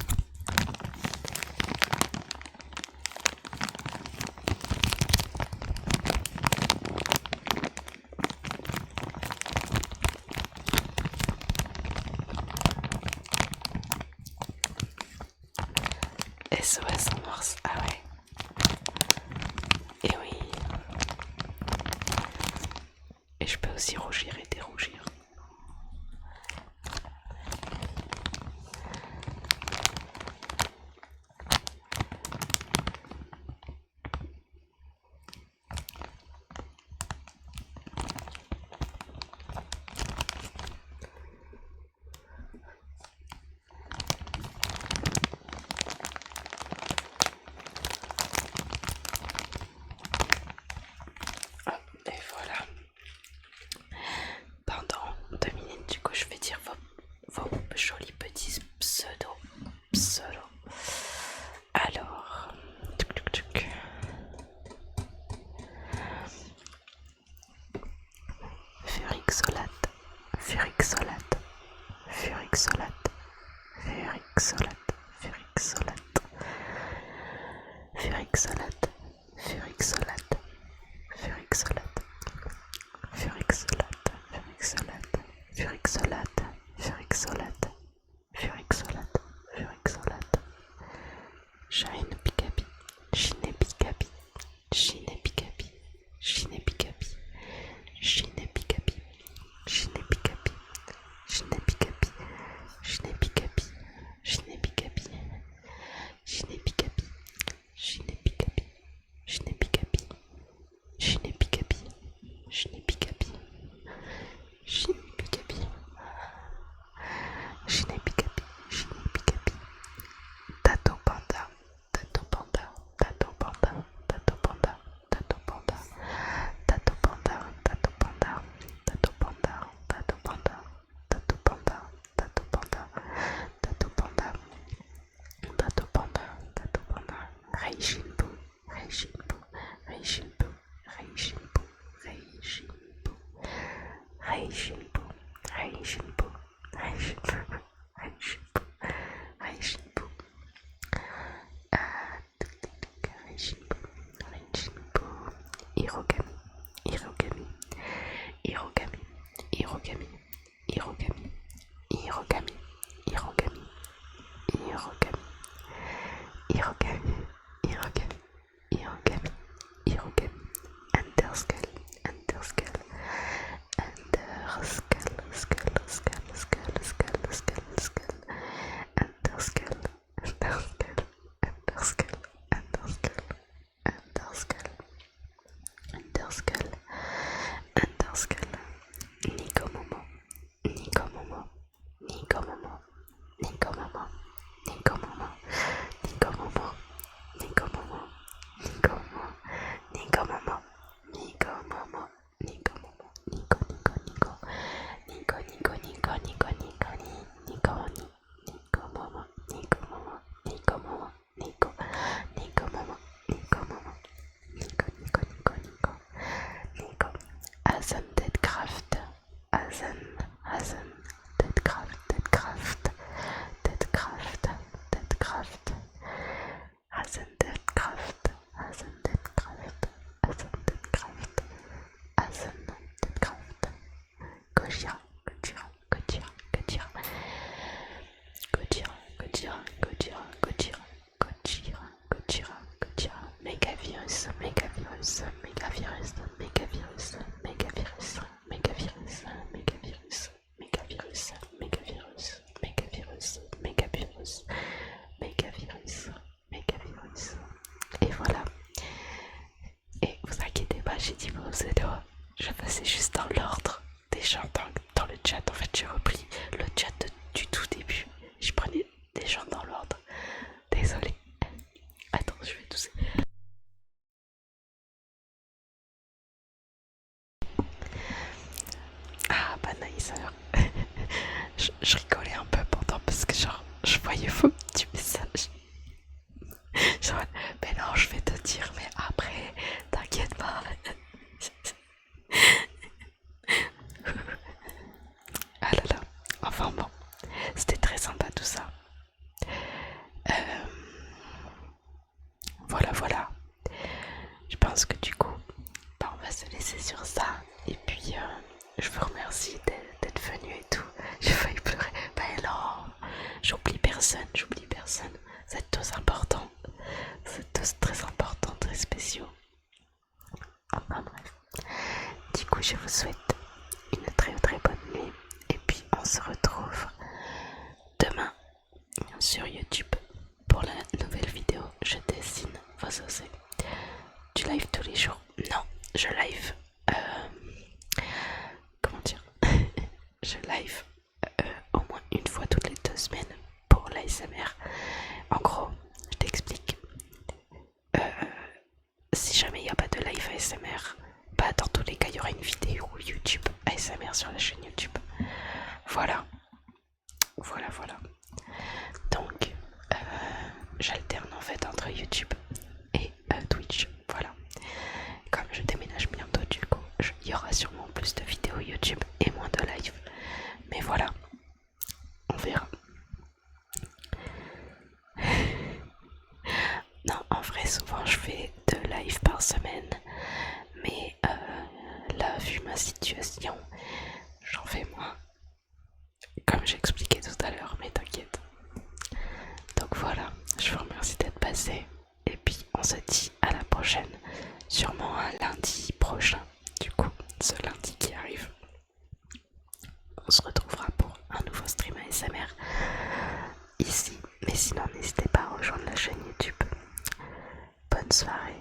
SOS en morse, ah ouais. Et oui. Et je peux aussi rougir et dérougir. Furixolate, Furixolate, Furixolate, Furixolate, Furixolate, Furixolate, Furixolate, Furixolate, Furixolate, Furixolate, Furixolate, Furixolate, Furixolate, Shine Pikapi, Shine Pikapi, Shine Pikapi, Shine Pikapi, Shine Pikapi, Shine Pikapi, Shine Pikapi, Shine Pikapi, Shine Pikapi, Shine Pikapi, Shine Pikapi, Shine Pikapi, Shine Pikapi, Shine Pikapi, Shine Pikapi, Shine Pikapi, Shine Pikapi, Tato Panda, Tato Panda, Tato Panda, Tato Panda, Tato Panda, Tato Panda, Tato Panda, Tato Panda, Tato Panda, Tato Panda, Tato Panda, Tato Panda, Tato Panda, Tato Panda, Reishinbu, Reishinbu, Reishinbu, Reishinbu, Reishinbu, Reishinbu, Reishinbu, Reishinbu, Reishinbu, Reishinbu, Reishinbu, Reishinbu, Hirogami, Hirogami, Hirogami, Hirogami, Hirogami, Hirogami, Hirogami, Hirogami, Hirogami, Hirogami, Hirogami, Hirogami, Underscale, Underscale, Underscale, Scale, Scale, Scale, Scale, Scale, Scale, Underscale, Underscale, Underscale, Underscale, Underscale, Underscale, Underscale, Nico Momo, Nico Momo, Nico Momo, Nico Momo, Nico Momo, Nico Momo, Nico Momo, Nico Momo, Nico Momo, Nico Momo, Nico Momo, Nico Nico Nico, Nico Nico Nico Nico Nico Nico Nico Momo, Nico Momo, Nico Momo, Nico, Nico Momo, Nico Momo, Nico Nico Nico Nico, Nico, Hazen Deadcraft, Hazen, Hazen, Deadcraft, Deadcraft, Deadcraft, Deadcraft, Hazen Deadcraft, Hazen Deadcraft, Hazen Deadcraft, Hazen Deadcraft, Gojira, Gojira, Gojira, Gojira, Gojira, Gojira, Gojira, Gojira, Gojira, Gojira, Gojira, Megavirus, Megavirus, Megavirus, Megavirus, Megavirus, Megavirus, Megavirus, Megavirus, Megavirus, Megavirus, Megavirus, Megavirus, Megavirus. Et voilà. Et vous inquiétez pas, j'ai dit vos pseudos. Je passais juste dans l'ordre des gens dans le chat. En fait, j'ai repris le chat du tout début. Je prenais des gens dans l'ordre. Désolée. Attends, je vais tousser. Ah bah nice alors. je rigolais un peu pendant parce que genre je voyais vos petits messages. Genre, mais non, je vais te dire, mais après, t'inquiète pas. Ah là là, enfin bon, c'était très sympa tout ça. Voilà, voilà. Je pense que du coup, bah, on va se laisser sur ça. Et puis, je vous remercie d'être venu et tout. J'ai failli pleurer. Ben non, j'oublie personne, j'oublie personne. Vous êtes tous importants. Vous êtes tous très importants, très spéciaux. Enfin bref. Du coup, je vous souhaite une très très bonne nuit. Et puis, on se retrouve demain sur YouTube pour la nouvelle vidéo. Je dessine vos osés. Tu live tous les jours? Non, je live. Comment dire? Je live au moins une fois toutes les 2 semaines pour l'ASMR. En gros, je t'explique. Si jamais il n'y a pas de live ASMR, bah dans tous les cas il y aura une vidéo YouTube ASMR sur la chaîne YouTube. Voilà. Voilà, voilà. Donc, j'alterne en fait entre YouTube et Twitch. Voilà. Comme je déménage bientôt, du coup, il y aura sûrement plus de vidéos YouTube et moins de live. Mais j'en fais moins. Comme j'expliquais tout à l'heure, mais t'inquiète. Donc voilà, je vous remercie d'être passé. Et puis on se dit à la prochaine. Sûrement un lundi prochain. Du coup, ce lundi qui arrive. On se retrouvera pour un nouveau stream ASMR ici. Mais sinon, n'hésitez pas à rejoindre la chaîne YouTube. Bonne soirée.